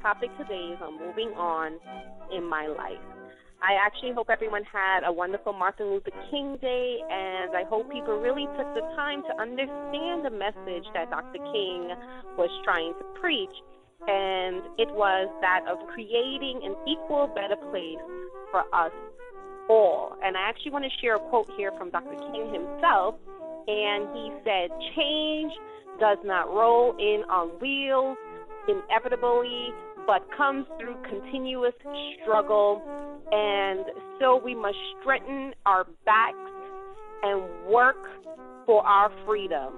topic today is on moving on in my life. I actually hope everyone had a wonderful Martin Luther King Day, and I hope people really took the time to understand the message that Dr. King was trying to preach, and it was that of creating an equal, better place for us all. And I actually want to share a quote here from Dr. King himself, and he said, "Change does not roll in on wheels inevitably, but comes through continuous struggle, and so we must strengthen our backs and work for our freedom.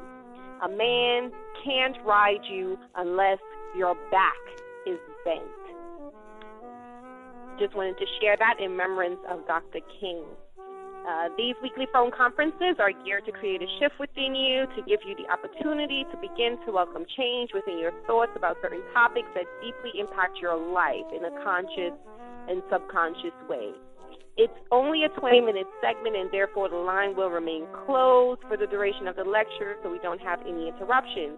A man can't ride you unless your back is bent." Just wanted to share that in remembrance of Dr. King. These weekly phone conferences are geared to create a shift within you, to give you the opportunity to begin to welcome change within your thoughts about certain topics that deeply impact your life in a conscious and subconscious way. It's only a 20-minute segment, and therefore the line will remain closed for the duration of the lecture so we don't have any interruptions.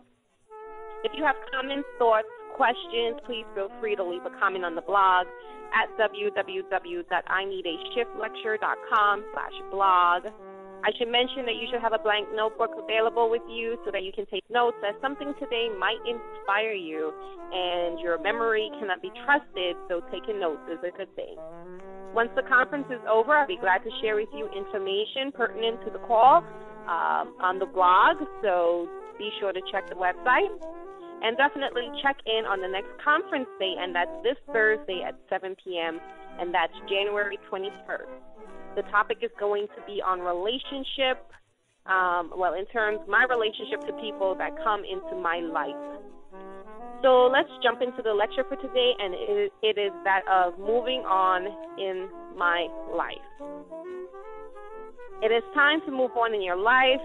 If you have comments, thoughts, questions, please feel free to leave a comment on the blog at www.ineedashiftlecture.com/blog. I should mention that you should have a blank notebook available with you so that you can take notes, as something today might inspire you, and your memory cannot be trusted, so taking notes is a good thing. Once the conference is over, I'll be glad to share with you information pertinent to the call on the blog, so be sure to check the website. And definitely check in on the next conference day, and that's this Thursday at 7 p.m., and that's January 21st. The topic is going to be on relationship, in terms of my relationship to people that come into my life. So let's jump into the lecture for today, and it is that of moving on in my life. It is time to move on in your life.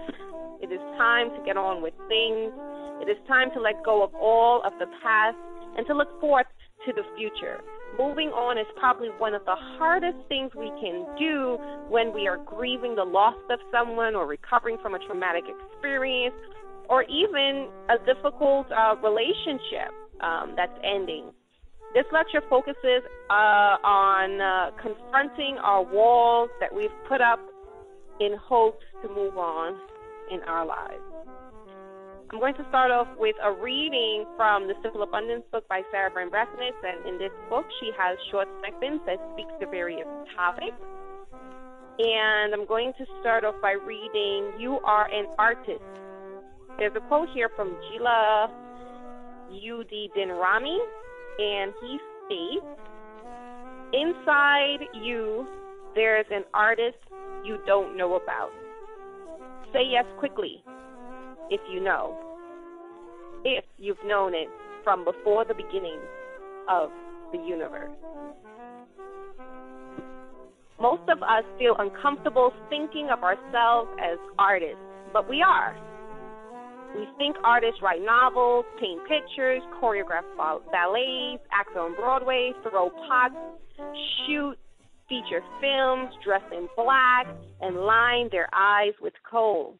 It is time to get on with things. It is time to let go of all of the past and to look forward to the future. Moving on is probably one of the hardest things we can do when we are grieving the loss of someone or recovering from a traumatic experience or even a difficult relationship that's ending. This lecture focuses on confronting our walls that we've put up in hopes to move on in our lives. I'm going to start off with a reading from the Simple Abundance book by Sarah Brand-Brasnitz, and in this book she has short segments that speak to various topics. And I'm going to start off by reading, "You Are an Artist." There's a quote here from Jila Udinrami, and he states, "Inside you, there's an artist you don't know about. Say yes quickly if you know, if you've known it from before the beginning of the universe." Most of us feel uncomfortable thinking of ourselves as artists, but we are. We think artists write novels, paint pictures, choreograph ballets, act on Broadway, throw pots, shoot feature films, dress in black, and line their eyes with coal.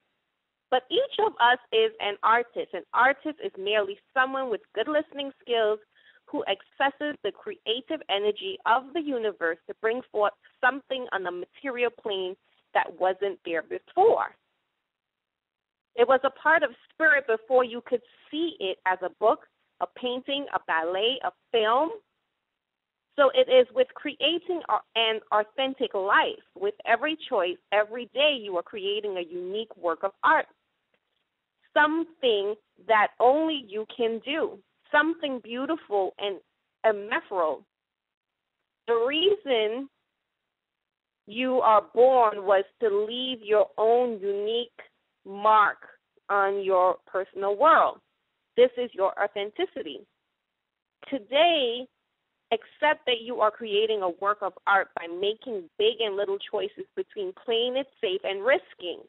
But each of us is an artist. An artist is merely someone with good listening skills who accesses the creative energy of the universe to bring forth something on the material plane that wasn't there before. It was a part of spirit before you could see it as a book, a painting, a ballet, a film. So it is with creating an authentic life. With every choice, every day you are creating a unique work of art. Something that only you can do. Something beautiful and ephemeral. The reason you are born was to leave your own unique mark on your personal world. This is your authenticity. Today, accept that you are creating a work of art by making big and little choices between playing it safe and risking.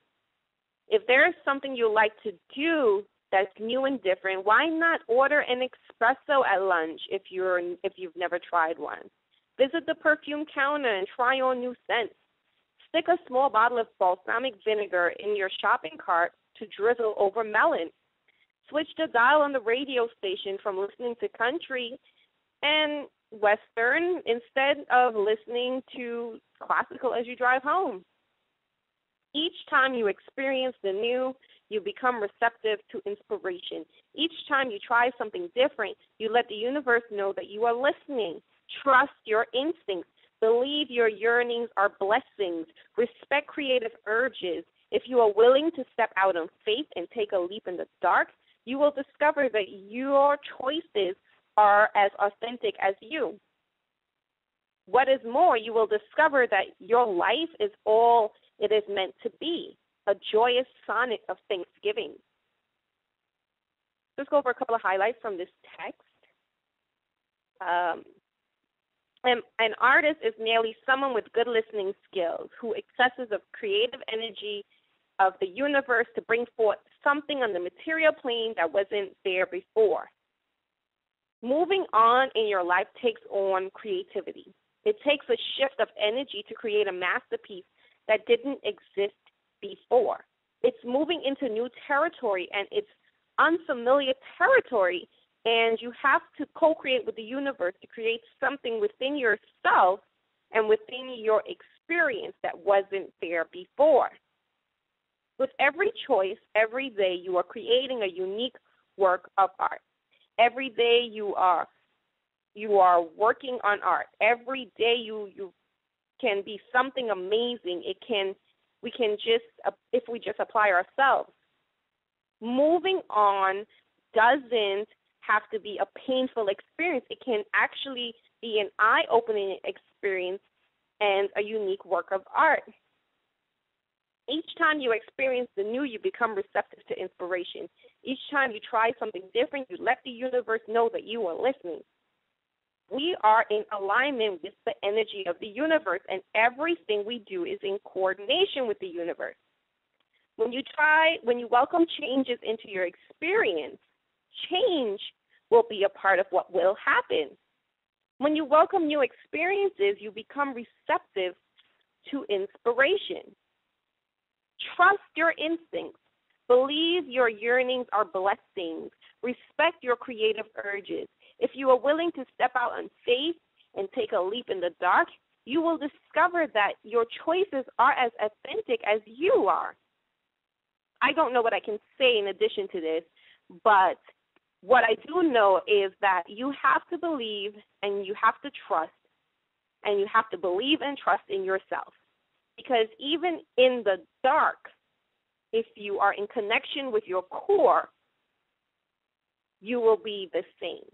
If there is something you like to do that's new and different, why not order an espresso at lunch if you've never tried one? Visit the perfume counter and try on new scents. Stick a small bottle of balsamic vinegar in your shopping cart to drizzle over melon. Switch the dial on the radio station from listening to country and Western instead of listening to classical as you drive home. Each time you experience the new, you become receptive to inspiration. Each time you try something different, you let the universe know that you are listening. Trust your instincts. Believe your yearnings are blessings. Respect creative urges. If you are willing to step out on faith and take a leap in the dark, you will discover that your choices are as authentic as you. What is more, you will discover that your life is all it is meant to be, a joyous sonnet of thanksgiving. Let's go over a couple of highlights from this text. An artist is merely someone with good listening skills who accesses the creative energy of the universe to bring forth something on the material plane that wasn't there before. Moving on in your life takes on creativity. It takes a shift of energy to create a masterpiece that didn't exist before. It's moving into new territory, and it's unfamiliar territory, and you have to co-create with the universe to create something within yourself and within your experience that wasn't there before. With every choice, every day, you are creating a unique work of art. Every day you are working on art. Every day you can be something amazing. We can just, if we just apply ourselves. Moving on doesn't have to be a painful experience. It can actually be an eye-opening experience and a unique work of art. Each time you experience the new, you become receptive to inspiration. Each time you try something different, you let the universe know that you are listening. We are in alignment with the energy of the universe, and everything we do is in coordination with the universe. When you welcome changes into your experience, change will be a part of what will happen. When you welcome new experiences, you become receptive to inspiration. Trust your instincts. Believe your yearnings are blessings. Respect your creative urges. If you are willing to step out on faith and take a leap in the dark, you will discover that your choices are as authentic as you are. I don't know what I can say in addition to this, but what I do know is that you have to believe and you have to trust, and you have to believe and trust in yourself. Because even in the dark, if you are in connection with your core, you will be the same.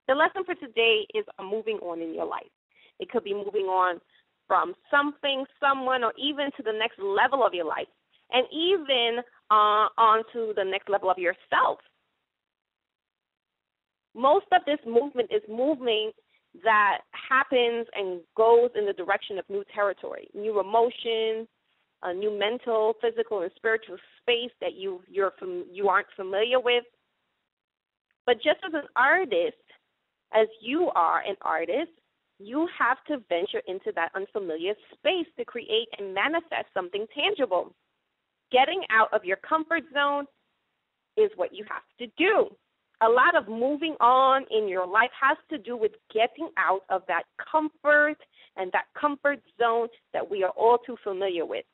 The lesson for today is moving on in your life. It could be moving on from something, someone, or even to the next level of your life, and even on to the next level of yourself. Most of this movement is movement that happens and goes in the direction of new territory, new emotions, a new mental, physical, and spiritual space that you aren't familiar with. But just as an artist, as you are an artist, you have to venture into that unfamiliar space to create and manifest something tangible. Getting out of your comfort zone is what you have to do. A lot of moving on in your life has to do with getting out of that comfort and that comfort zone that we are all too familiar with.